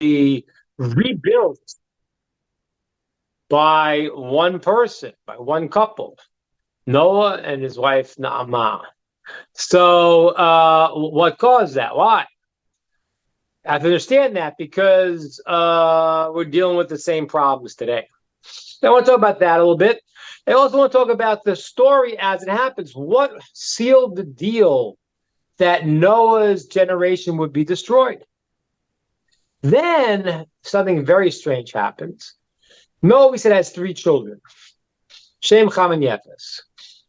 be rebuilt by one person, by one couple, Noah and his wife Naamah. So what caused that? Why? I have to understand that because we're dealing with the same problems today. I want to talk about that a little bit. I also want to talk about the story as it happens. What sealed the deal that Noah's generation would be destroyed? Then something very strange happens. Noah, we said, has 3 children, Shem, Cham, and Yafet.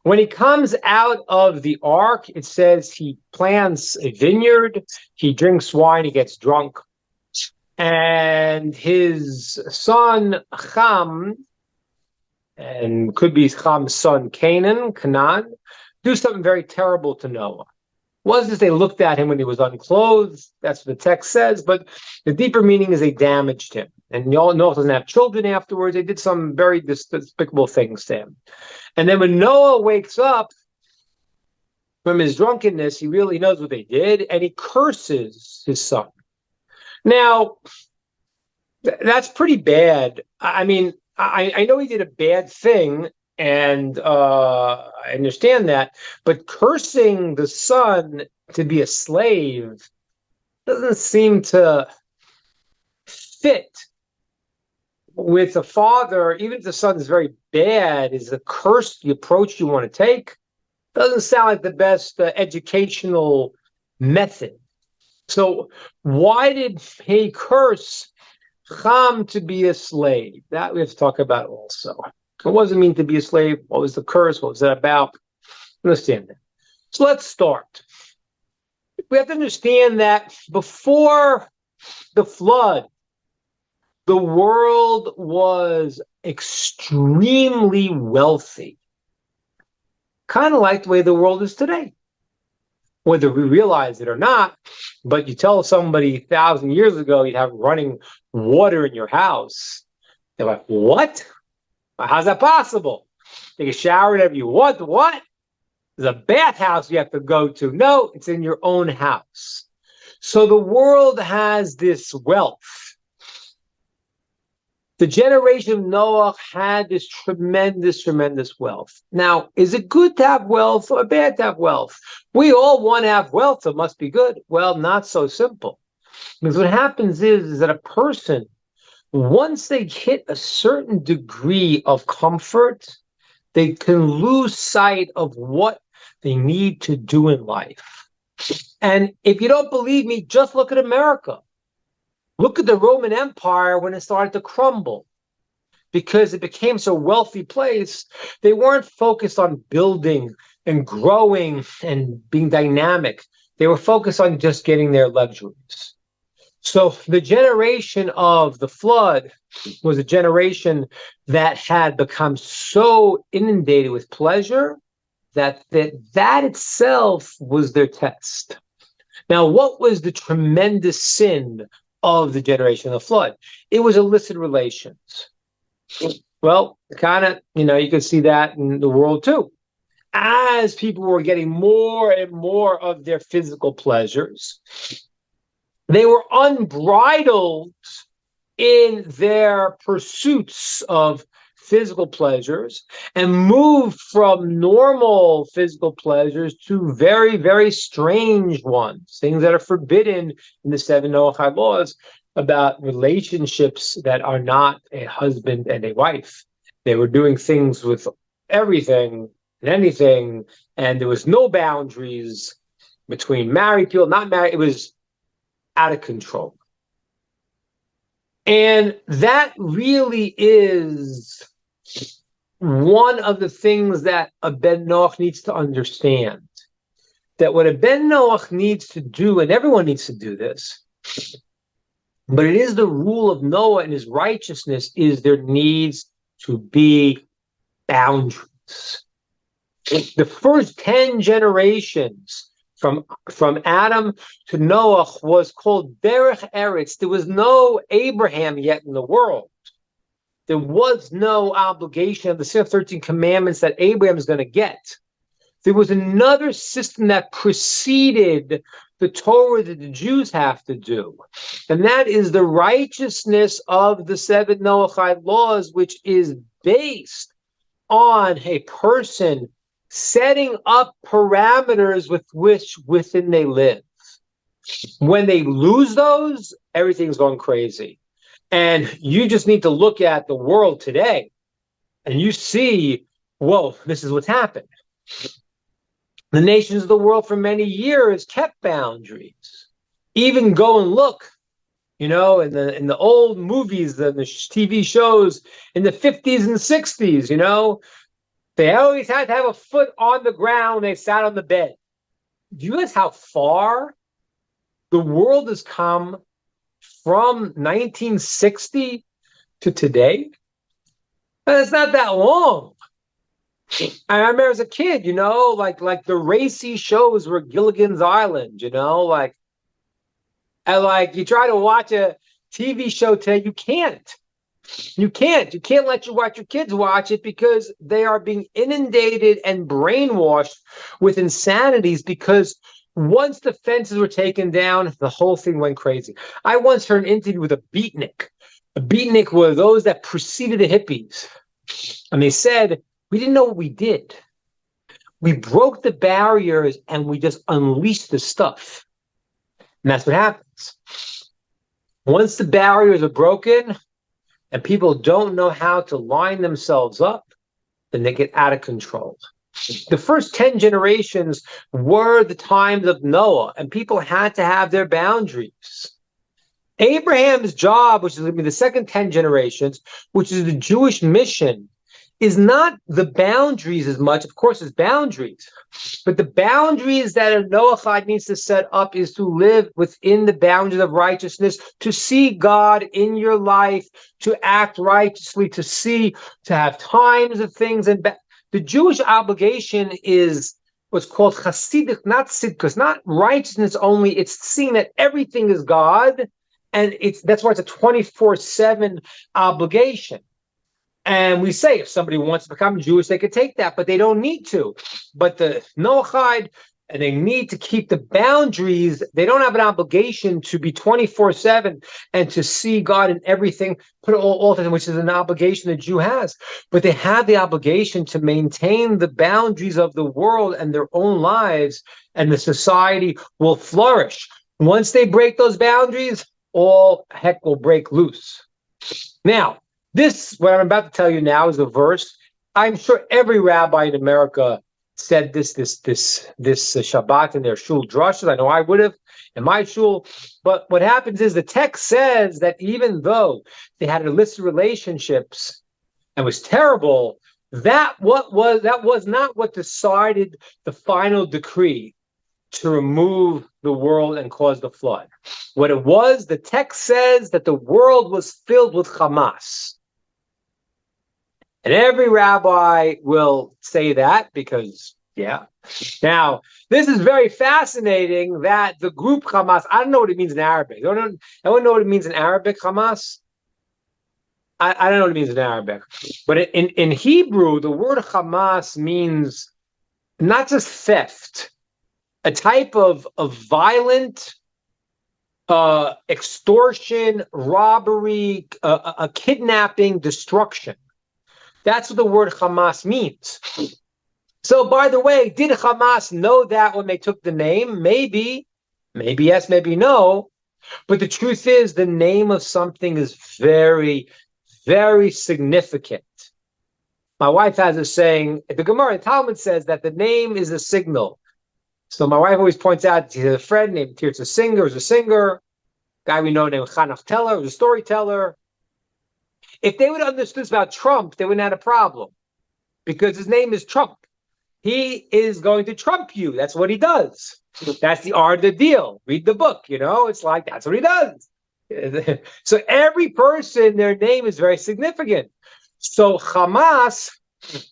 When he comes out of the ark, it says he plants a vineyard, he drinks wine, he gets drunk. And his son, Cham, and could be Cham's son, Canaan, do something very terrible to Noah. Wasn't just they looked at him when he was unclothed, that's what the text says, but the deeper meaning is they damaged him. And Noah doesn't have children afterwards. They did some very despicable things to him. And then when Noah wakes up from his drunkenness, he really knows what they did, and he curses his son. Now, that's pretty bad. I mean, I know he did a bad thing, and I understand that, but cursing the son to be a slave doesn't seem to fit with the father. Even if the son is very bad, is the curse the approach you want to take? Doesn't sound like the best educational method. So why did he curse Cham to be a slave? That we have to talk about also. What does it mean to be a slave? What was the curse? What was that about? Understand that. So let's start. We have to understand that before the flood, the world was extremely wealthy, kind of like the way the world is today, whether we realize it or not. But you tell somebody 1,000 years ago you'd have running water in your house, they're like, what? How's that possible? Take a shower whenever you want. What? There's a bathhouse you have to go to. No, it's in your own house. So the world has this wealth. The generation of Noah had this tremendous wealth. Now, is it good to have wealth or bad to have wealth? We all want to have wealth, so it must be good. Well, not so simple. Because what happens is that a person, once they hit a certain degree of comfort, they can lose sight of what they need to do in life. And if you don't believe me, just look at America. Look at the Roman Empire when it started to crumble. Because it became such a wealthy place, they weren't focused on building and growing and being dynamic. They were focused on just getting their luxuries. So the generation of the flood was a generation that had become so inundated with pleasure that itself was their test. Now, what was the tremendous sin of the generation of the flood? It was illicit relations. Well, kind of, you can see that in the world too. As people were getting more and more of their physical pleasures, they were unbridled in their pursuits of physical pleasures and moved from normal physical pleasures to very, very strange ones, things that are forbidden in the 7 Noahide laws about relationships that are not a husband and a wife. They were doing things with everything and anything, and there was no boundaries between married people, not married. It was out of control. And that really is one of the things that a Ben Noach needs to understand. That what a Ben Noach needs to do, and everyone needs to do this, but it is the rule of Noah and his righteousness, is there needs to be boundaries. The first 10 generations from Adam to Noah was called Derech Eretz. There was no Abraham yet in the world. There was no obligation of the 13 commandments that Abraham is going to get. There was another system that preceded the Torah that the Jews have to do. And that is the righteousness of the 7 Noahide laws, which is based on a person setting up parameters with which within they live. When they lose those, everything's going crazy. And you just need to look at the world today and you see, whoa, this is what's happened. The nations of the world for many years kept boundaries. Even go and look, in the old movies, the TV shows in the 50s and 60s, they always had to have a foot on the ground when they sat on the bed. Do you realize how far the world has come from 1960 to today? And it's not that long. I remember as a kid, like the racy shows were Gilligan's Island, and you try to watch a TV show today, you can't. You can't let your kids watch it because they are being inundated and brainwashed with insanities, because once the fences were taken down, the whole thing went crazy. I once heard an interview with a beatnik. A beatnik were those that preceded the hippies. And they said, we didn't know what we did. We broke the barriers and we just unleashed the stuff. And that's what happens. Once the barriers are broken and people don't know how to line themselves up, then they get out of control. The first 10 generations were the times of Noah, and people had to have their boundaries. Abraham's job, which is going to be the second 10 generations, which is the Jewish mission, is not the boundaries as much. Of course, it's boundaries. But the boundaries that a Noahide needs to set up is to live within the boundaries of righteousness, to see God in your life, to act righteously, to have times of things. And the Jewish obligation is what's called Hasidic, not Sidkus, not righteousness only. It's seeing that everything is God. And that's why it's a 24/7 obligation. And we say if somebody wants to become Jewish, they could take that, but they don't need to. But the Noahide, and they need to keep the boundaries. They don't have an obligation to be 24/7 and to see God in everything, put it all to them, which is an obligation the Jew has. But they have the obligation to maintain the boundaries of the world and their own lives, and the society will flourish. Once they break those boundaries, all heck will break loose. Now, what I'm about to tell you now is a verse. I'm sure every rabbi in America said this Shabbat in their shul drushes. I know I would have in my shul. But what happens is the text says that even though they had illicit relationships and was terrible, that was not what decided the final decree to remove the world and cause the flood. What it was, the text says that the world was filled with Hamas. And every rabbi will say that because, yeah. Now, this is very fascinating that the group Hamas, I don't know what it means in Arabic. I don't know what it means in Arabic, Hamas. I don't know what it means in Arabic. But in Hebrew, the word Hamas means not just theft, a type of violent extortion, robbery, a kidnapping, destruction. That's what the word Hamas means. So, by the way, did Hamas know that when they took the name? Maybe yes, maybe no. But the truth is, the name of something is very, very significant. My wife has a saying, the Gemara, the Talmud says that the name is a signal. So my wife always points out, she has a friend named Tirtz, a singer, guy we know named Chanach Teller, who's a storyteller. If they would have understood about Trump, they wouldn't have had a problem, because his name is Trump. He is going to trump you. That's what he does. That's the art of the deal. Read the book, it's like that's what he does. So every person, their name is very significant. So Hamas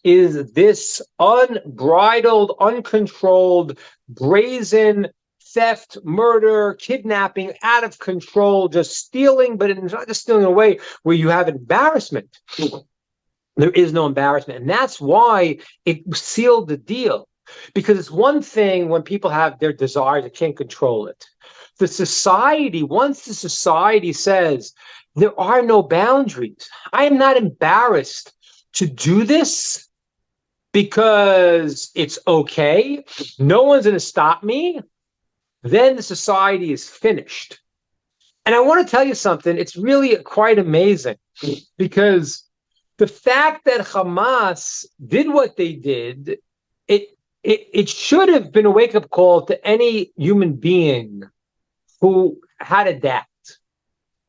is this unbridled, uncontrolled, brazen theft, murder, kidnapping, out of control, just stealing, but it's not just stealing in a way where you have embarrassment. There is no embarrassment. And that's why it sealed the deal. Because it's one thing when people have their desires, they can't control it. The society, once the society says there are no boundaries, I am not embarrassed to do this because it's okay, no one's going to stop me, then the society is finished. And I want to tell you something, it's really quite amazing, because the fact that Hamas did what they did, it should have been a wake-up call to any human being who had a doubt.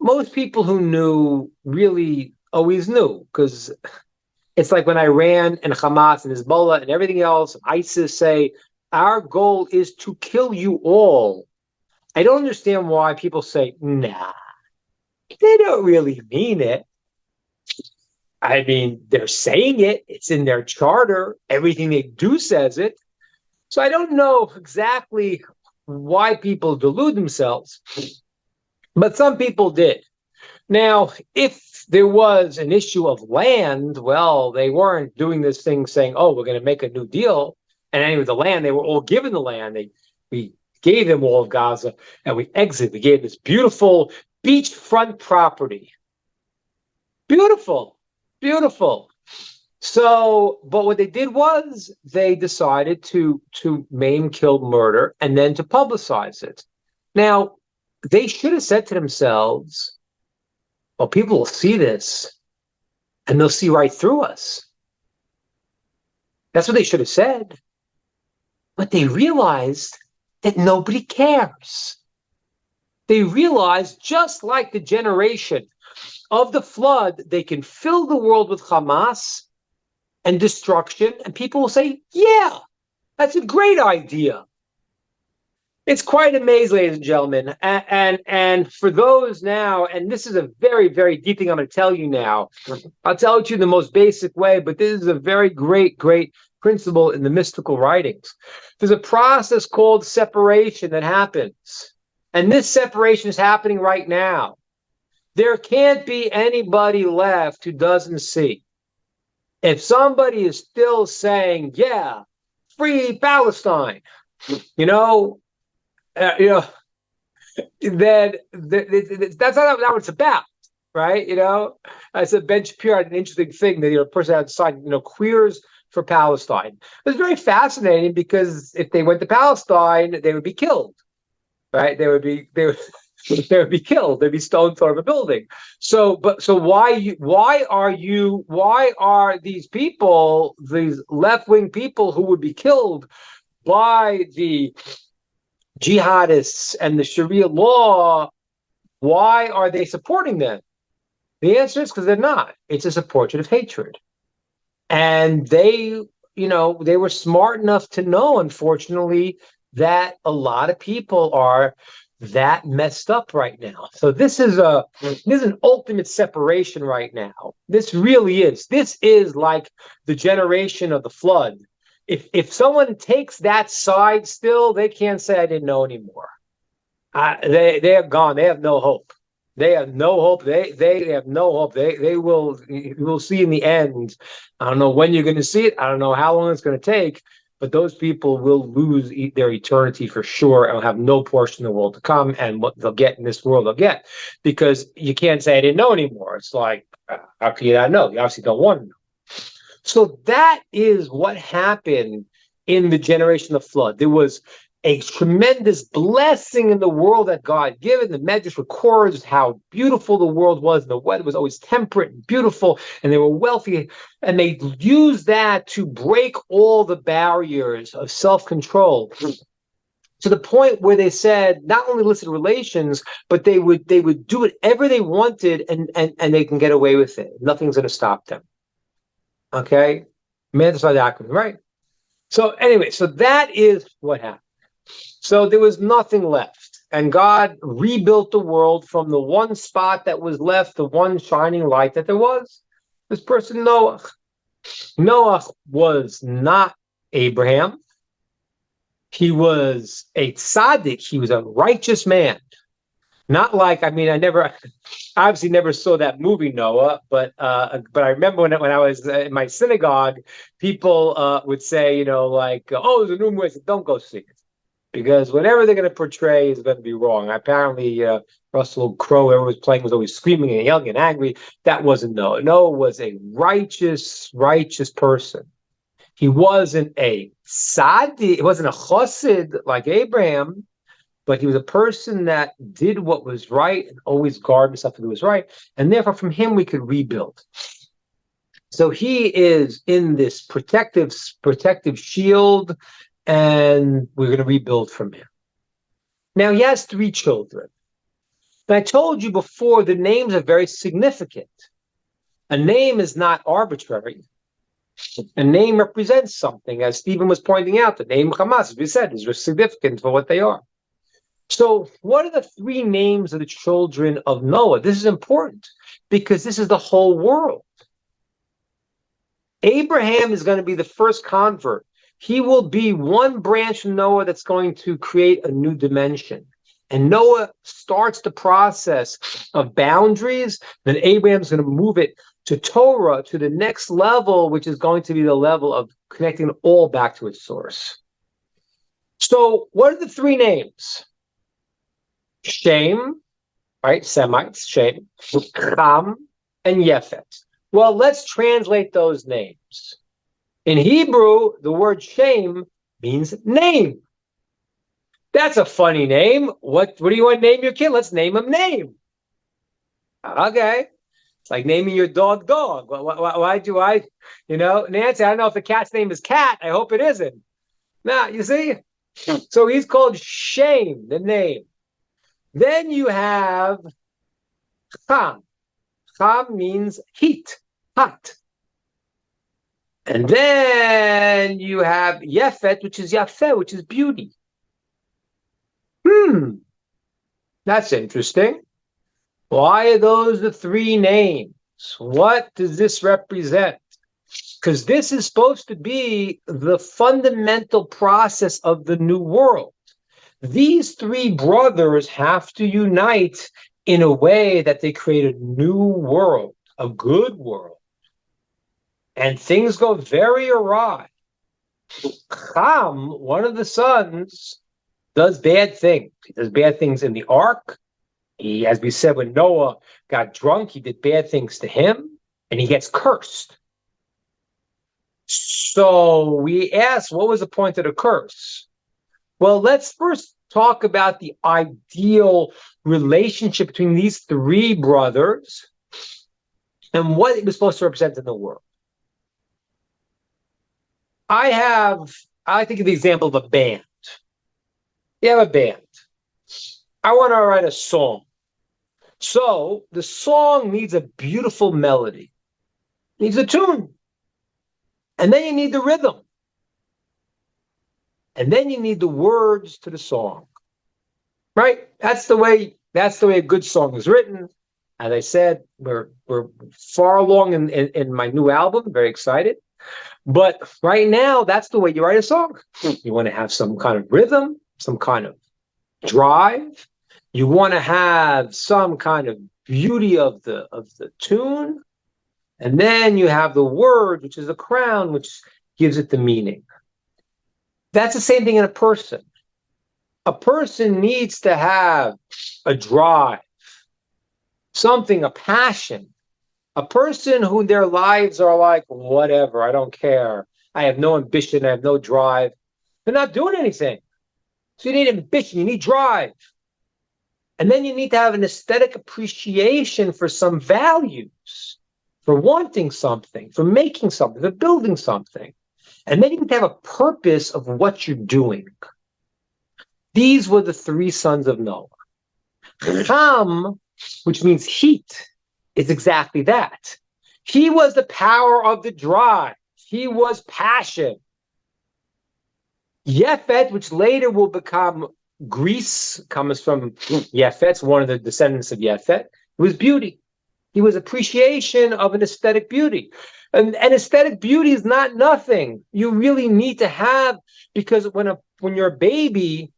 Most people who knew really always knew, because it's like when Iran and Hamas and Hezbollah and everything else, ISIS say, our goal is to kill you all. I don't understand why people say, nah, they don't really mean it. I mean, they're saying it. It's in their charter. Everything they do says it. So I don't know exactly why people delude themselves, but some people did. Now, if there was an issue of land, well, they weren't doing this thing saying, oh, we're going to make a new deal. And anyway, the land, they were all given the land. We gave them all of Gaza, and we exited. We gave this beautiful beachfront property. Beautiful, beautiful. So, but what they did was they decided to maim, kill, murder, and then to publicize it. Now, they should have said to themselves, well, people will see this, and they'll see right through us. That's what they should have said. But they realized that nobody cares. They realized, just like the generation of the flood, they can fill the world with Hamas and destruction, and people will say, yeah, that's a great idea. It's quite amazing, ladies and gentlemen. And for those now, and this is a very, very deep thing I'm going to tell you now. I'll tell it to you in the most basic way, but this is a very great, great principle in the mystical writings. There's a process called separation that happens. And this separation is happening right now. There can't be anybody left who doesn't see. If somebody is still saying, yeah, free Palestine, then that's not what it's about, right? I said Ben Shapiro had an interesting thing that a person outside, queers for Palestine. It was very fascinating because if they went to Palestine, they would be killed, right? They would be killed. They'd be stoned out of a building. So why are these people, these left-wing people who would be killed by the jihadists and the Sharia law, why are they supporting them? The answer is because they're not. It's a portrait of hatred. And they were smart enough to know, unfortunately, that a lot of people are that messed up right now. So this is an ultimate separation right now. This really is. This is like the generation of the flood. If someone takes that side still, they can't say I didn't know anymore. They are gone. They have no hope. They have no hope. They have no hope. They will see in the end. I don't know when you're going to see it. I don't know how long it's going to take. But those people will lose their eternity for sure and will have no portion of the world to come. And what they'll get in this world, they'll get. Because you can't say I didn't know anymore. It's like, how can you not know? You obviously don't want to know. So that is what happened in the generation of flood. There was a tremendous blessing in the world that God given. The Medrash records how beautiful the world was. The weather was always temperate and beautiful, and they were wealthy. And they used that to break all the barriers of self-control to the point where they said not only illicit relations, but they would do whatever they wanted, and they can get away with it. Nothing's going to stop them. Okay, right? So anyway, so that is what happened. So there was nothing left, and God rebuilt the world from the one spot that was left, the one shining light that there was. This person, Noach. Noach was not Abraham. He was a tzaddik. He was a righteous man. Not like, I mean, I never, obviously never saw that movie, Noah, but I remember when I was in my synagogue, people would say, like, oh, there's a new movie. I said, don't go see it. Because whatever they're going to portray is going to be wrong. Apparently, Russell Crowe, whoever was playing, was always screaming and yelling and angry. That wasn't Noah. Noah was a righteous person. He wasn't a tzaddik. He wasn't a chassid like Abraham, but he was a person that did what was right and always guarded himself that was right. And therefore, from him, we could rebuild. So he is in this protective shield, and we're going to rebuild from him. Now, he has 3 children. And I told you before, the names are very significant. A name is not arbitrary. A name represents something. As Stephen was pointing out, the name Hamas, as we said, is significant for what they are. So what are the 3 names of the children of Noah? This is important because this is the whole world. Abraham is going to be the first convert. He will be one branch of Noah that's going to create a new dimension. And Noah starts the process of boundaries. Then Abraham's going to move it to Torah, to the next level, which is going to be the level of connecting it all back to its source. So what are the 3 names? Shem, right? Semites, Shem, Cham, and Yafet. Well, let's translate those names. In Hebrew, the word Shem means name. That's a funny name. What do you want to name your kid? Let's name him name. Okay. It's like naming your dog. Why do I, Nancy, I don't know if the cat's name is Cat. I hope it isn't. Now, you see? So he's called Shem, the name. Then you have Cham. Cham means heat, hot. And then you have Yafet, which is Yafet, which is beauty. That's interesting. Why are those the 3 names? What does this represent? Because this is supposed to be the fundamental process of the new world. These 3 brothers have to unite in a way that they create a new world, a good world. And things go very awry. Cham, one of the sons, does bad things. He does bad things in the ark. He, as we said, when Noah got drunk, he did bad things to him, and he gets cursed. So we asked, what was the point of the curse? Well, let's first talk about the ideal relationship between these 3 brothers and what it was supposed to represent in the world. I think of the example of a band. You have a band. I want to write a song. So the song needs a beautiful melody. It needs a tune. And then you need the rhythm. And then you need the words to the song. Right? That's the way a good song is written. As I said, we're far along in my new album, very excited. But right now, that's the way you write a song. You want to have some kind of rhythm, some kind of drive. You want to have some kind of beauty of the tune. And then you have the word, which is the crown, which gives it the meaning. That's the same thing in a person. A person needs to have a drive, something, a passion. A person who their lives are like, whatever, I don't care. I have no ambition, I have no drive. They're not doing anything. So you need ambition, you need drive. And then you need to have an aesthetic appreciation for some values, for wanting something, for making something, for building something. And then you need to have a purpose of what you're doing. These were the 3 sons of Noah. Cham, which means heat, is exactly that. He was the power of the drive. He was passion. Yafet, which later will become Greece, comes from Yafet, one of the descendants of Yafet, was beauty. He was appreciation of an aesthetic beauty. And aesthetic beauty is not nothing. You really need to have, because when you're a baby,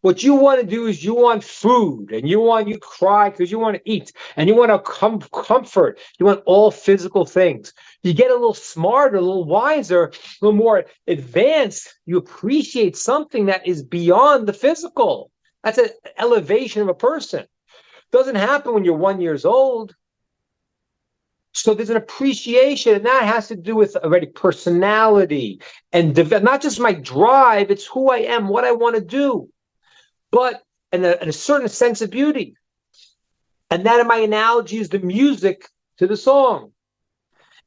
What you want to do is you want food, and you cry because you want to eat, and you want to comfort. You want all physical things. You get a little smarter, a little wiser, a little more advanced. You appreciate something that is beyond the physical. That's an elevation of a person. It doesn't happen when you're 1 year old. So there's an appreciation, and that has to do with already personality and not just my drive. It's who I am, what I want to do. But and a certain sense of beauty. And that in my analogy is the music to the song.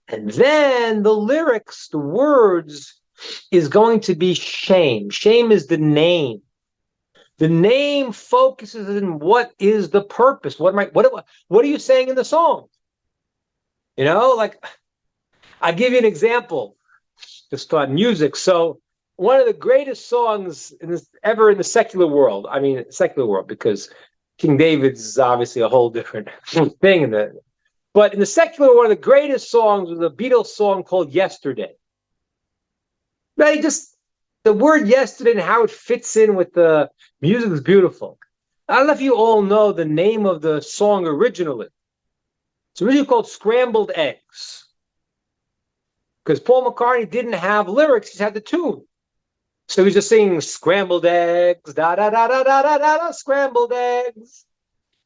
And then the lyrics, the words, is going to be shame. Shame is the name. The name focuses on what is the purpose. What are you saying in the song? You know, like, I'll give you an example just on music. So one of the greatest songs ever in the secular world, because King David's is obviously a whole different thing. But in the secular world, one of the greatest songs was a Beatles song called Yesterday. Right? Just the word yesterday and how it fits in with the music is beautiful. I don't know if you all know the name of the song originally. It's originally called Scrambled Eggs. Because Paul McCartney didn't have lyrics, he had the tune. So he's just singing scrambled eggs, da da da da da da da, scrambled eggs.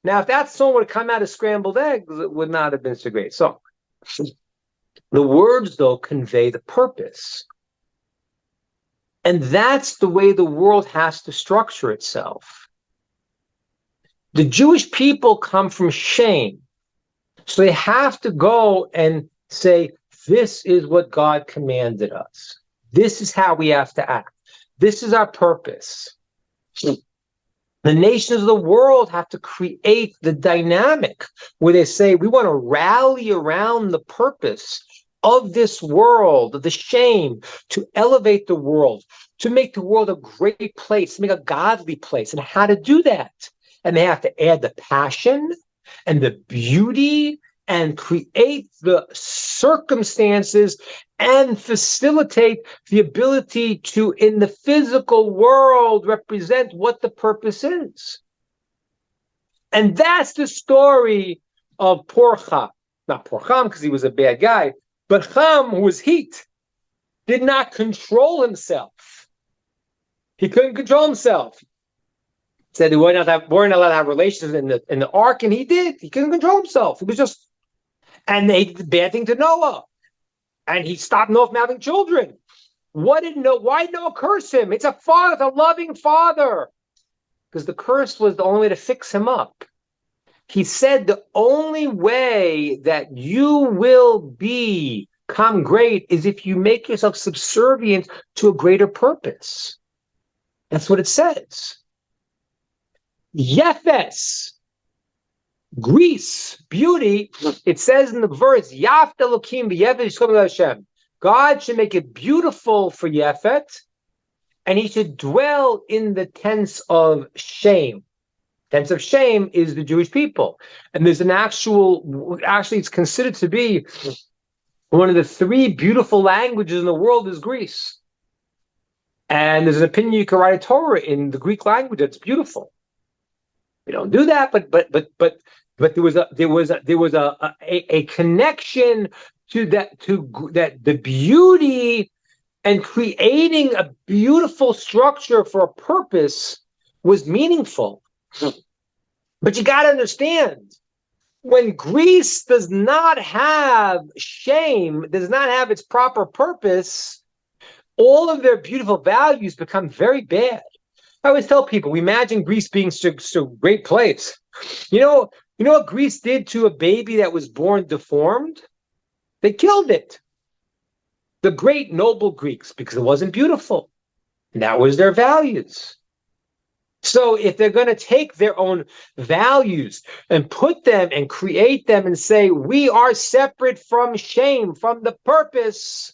Now, if that song would have come out of scrambled eggs, it would not have been such a great song. The words, though, convey the purpose. And that's the way the world has to structure itself. The Jewish people come from shame. So they have to go and say, this is what God commanded us. This is how we have to act. This is our purpose. The nations of the world have to create the dynamic where they say, we want to rally around the purpose of this world, of the shame, to elevate the world, to make the world a great place, to make a godly place, and how to do that. And they have to add the passion and the beauty and create the circumstances and facilitate the ability to, in the physical world, represent what the purpose is. And that's the story of poor Cham. Not poor Cham because he was a bad guy, but Cham, who was heat, did not control himself. He couldn't control himself. Said they weren't allowed to have relations in the ark, and he did. He couldn't control himself. He was just, and they did the bad thing to Noah, and he stopped Noah from having children. Why did Noah curse him? It's a father, it's a loving father, because the curse was the only way to fix him up. He said the only way that you will become great is if you make yourself subservient to a greater purpose. That's what it says. Yafet, Greece, beauty. It says in the verse, Yafet Elokim v'Yafet Shem. God should make it beautiful for Yafet, and he should dwell in the tents of shame. Tents of shame is the Jewish people. And there's actually it's considered to be one of the three beautiful languages in the world is Greece. And there's an opinion you can write a Torah in the Greek language that's beautiful. We don't do that, but there was a connection to that the beauty and creating a beautiful structure for a purpose was meaningful. But you got to understand, when Greece does not have shame, does not have its proper purpose, all of their beautiful values become very bad. I always tell people, we imagine Greece being such a great place. You know what Greece did to a baby that was born deformed? They killed it. The great noble Greeks, because it wasn't beautiful. And that was their values. So if they're going to take their own values and put them and create them and say, we are separate from shame, from the purpose,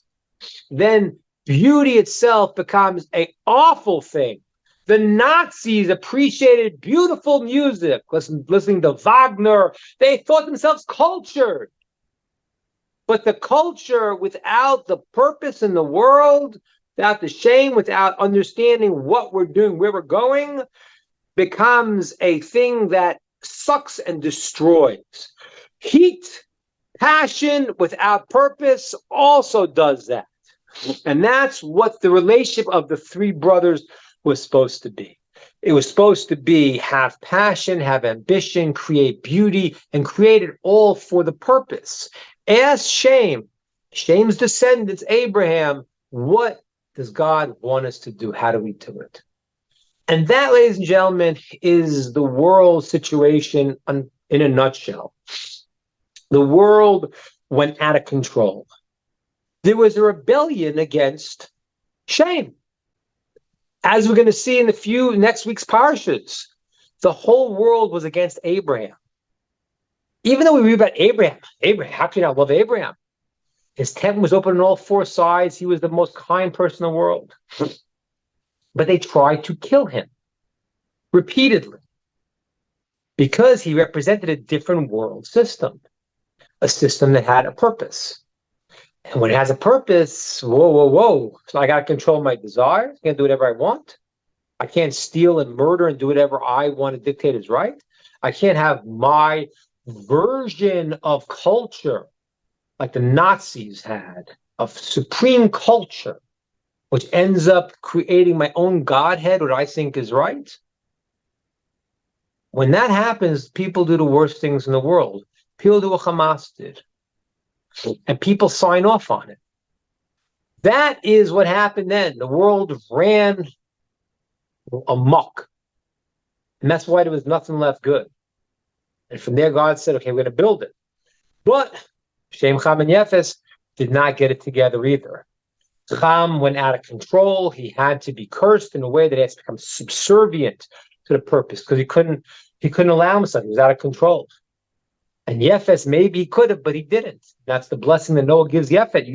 then beauty itself becomes an awful thing. The Nazis appreciated beautiful music, listening to Wagner. They thought themselves cultured. But the culture without the purpose in the world, without the shame, without understanding what we're doing, where we're going, becomes a thing that sucks and destroys. Heat, passion without purpose also does that. And that's what the relationship of the three brothers was supposed to be. It was supposed to be have passion, have ambition, create beauty, and create it all for the purpose. Ask Shem's descendants, Abraham, what does God want us to do? How do we do it? And that, ladies and gentlemen, is the world situation in a nutshell. The world went out of control. There was a rebellion against Shem. As we're going to see in next week's Parashas, the whole world was against Abraham. Even though we read about Abraham, how can you not love Abraham? His tent was open on all four sides. He was the most kind person in the world. But they tried to kill him repeatedly because he represented a different world system, a system that had a purpose. And when it has a purpose, whoa. So I got to control my desires. I can't do whatever I want. I can't steal and murder and do whatever I want to dictate is right. I can't have my version of culture like the Nazis had, of supreme culture, which ends up creating my own godhead, what I think is right. When that happens, people do the worst things in the world. People do what Hamas did. And people sign off on it. That is what happened then. The world ran amok. And that's why there was nothing left good. And from there, God said, okay, we're going to build it. But Shem, Cham, and Yafet did not get it together either. Cham went out of control. He had to be cursed in a way that he has to become subservient to the purpose because he couldn't allow himself. He was out of control. And Yafet, maybe he could have, but he didn't. That's the blessing that Noah gives Yafet.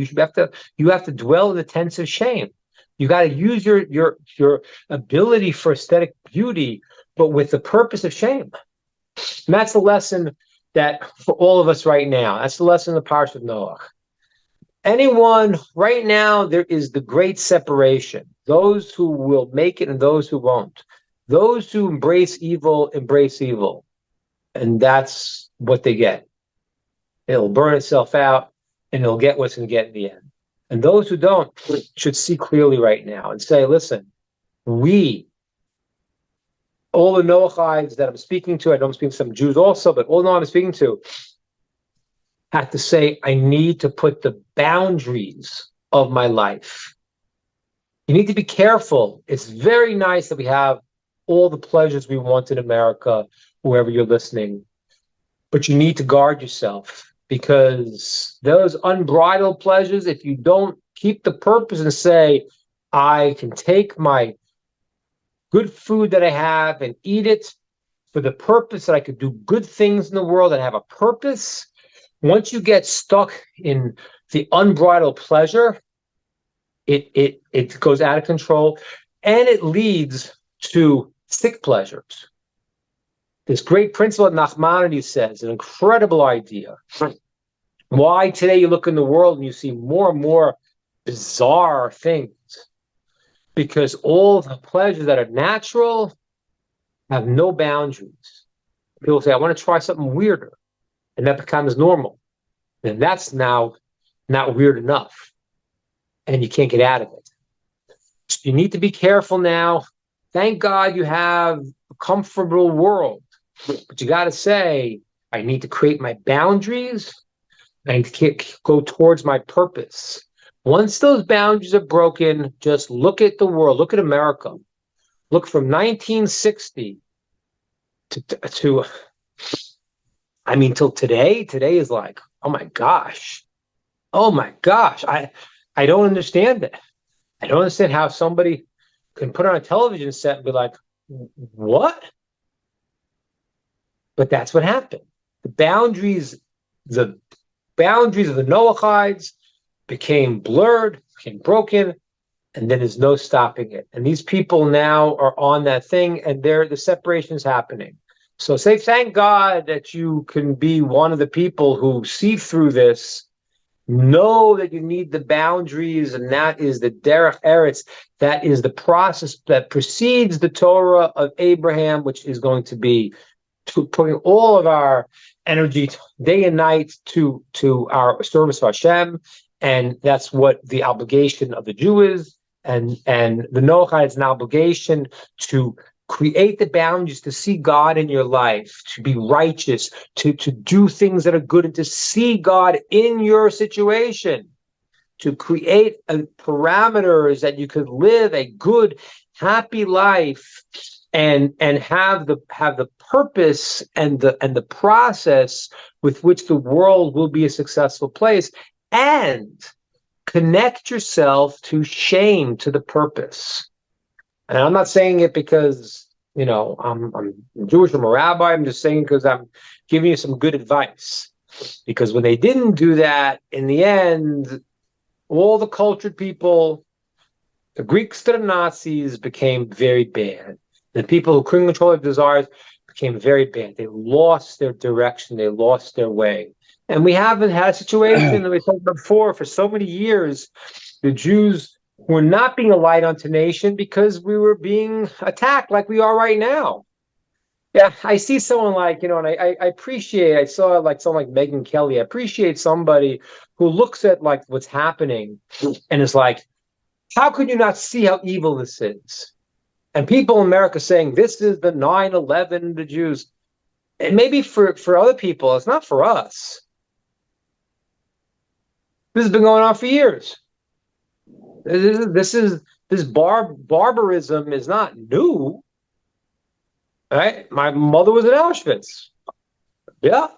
You have to dwell in the tents of Shem. You got to use your ability for aesthetic beauty, but with the purpose of Shem. And that's the lesson that for all of us right now. That's the lesson of the Parashat of Noach. Anyone right now, there is the great separation. Those who will make it and those who won't. Those who embrace evil. And that's what they get. It'll burn itself out, and it'll get what's going to get in the end. And those who don't should see clearly right now and say, listen, all the Noahides that I'm speaking to, I know I'm speaking to some Jews also, but all I'm speaking to have to say, I need to put the boundaries of my life. You need to be careful. It's very nice that we have all the pleasures we want in America, wherever you're listening. But you need to guard yourself because those unbridled pleasures, if you don't keep the purpose and say, I can take my good food that I have and eat it for the purpose that I could do good things in the world and have a purpose. Once you get stuck in the unbridled pleasure, it goes out of control and it leads to sick pleasures. This great principle that Nachmanides says, an incredible idea. Why today you look in the world and you see more and more bizarre things? Because all the pleasures that are natural have no boundaries. People say, I want to try something weirder. And that becomes normal. And that's now not weird enough. And you can't get out of it. So you need to be careful now. Thank God you have a comfortable world. But you got to say, I need to create my boundaries. I need to go towards my purpose. Once those boundaries are broken, just look at the world. Look at America. Look from 1960 till today. Today is like, oh my gosh. I don't understand it. I don't understand how somebody can put on a television set and be like, what? But that's what happened. The boundaries of the Noahides became blurred, became broken, and then there's no stopping it. And these people now are on that thing, and the separation is happening. So say, thank God that you can be one of the people who see through this Know that you need the boundaries, and that is the derech eretz. That is the process that precedes the Torah of Abraham, which is going to be putting all of our energy day and night to our service of Hashem, and that's what the obligation of the Jew is. And the Noahide is an obligation to create the boundaries, to see God in your life, to be righteous, to do things that are good, and to see God in your situation, to create parameters that you could live a good, happy life, and have the purpose and the process with which the world will be a successful place, and connect yourself to Shem, to the purpose. And I'm not saying it because, I'm Jewish, I'm a rabbi. I'm just saying because I'm giving you some good advice. Because when they didn't do that, in the end, all the cultured people, the Greeks to the Nazis, became very bad. The people who couldn't control their desires became very bad. They lost their direction. They lost their way. And we haven't had a situation that we talked about before for so many years. The Jews were not being a light unto nation because we were being attacked like we are right now. Yeah, I see someone like, and I appreciate, I saw like someone like Megyn Kelly. I appreciate somebody who looks at like what's happening and is like, how could you not see how evil this is? And people in America saying, this is the 9/11, the Jews. And maybe for other people, it's not for us. This has been going on for years. This barbarism is not new. Right? My mother was in Auschwitz. Yeah.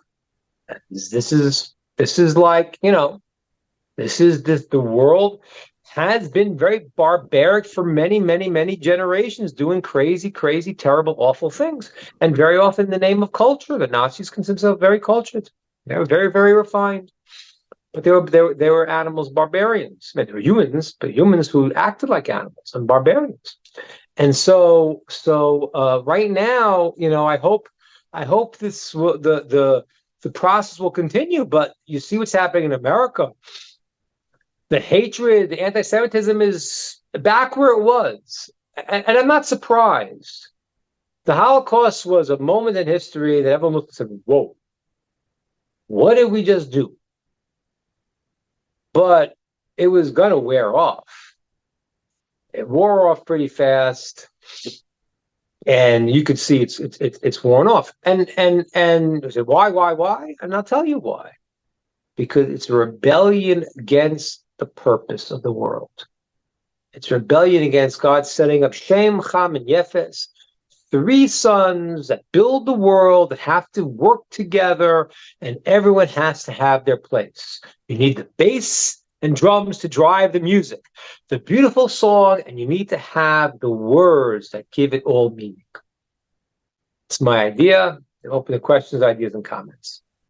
This is like, the world has been very barbaric for many, many, many generations, doing crazy, crazy, terrible, awful things. And very often in the name of culture. The Nazis consider themselves very cultured. They were very, very refined. But they were animals, barbarians. I mean, they were humans, but humans who acted like animals and barbarians. And so right now, I hope this will, the process will continue. But you see what's happening in America. The hatred, the anti-Semitism is back where it was, and I'm not surprised. The Holocaust was a moment in history that everyone looked and said, "Whoa, what did we just do?" But it was going to wear off. It wore off pretty fast, and you could see it's worn off. And you say, why? And I'll tell you why. Because it's a rebellion against the purpose of the world. It's rebellion against God setting up Shem, Cham, and Yafet, 3 sons that build the world, that have to work together, and everyone has to have their place. You need the bass and drums to drive the music, the beautiful song, and you need to have the words that give it all meaning. It's my idea. Open to questions, ideas, and comments.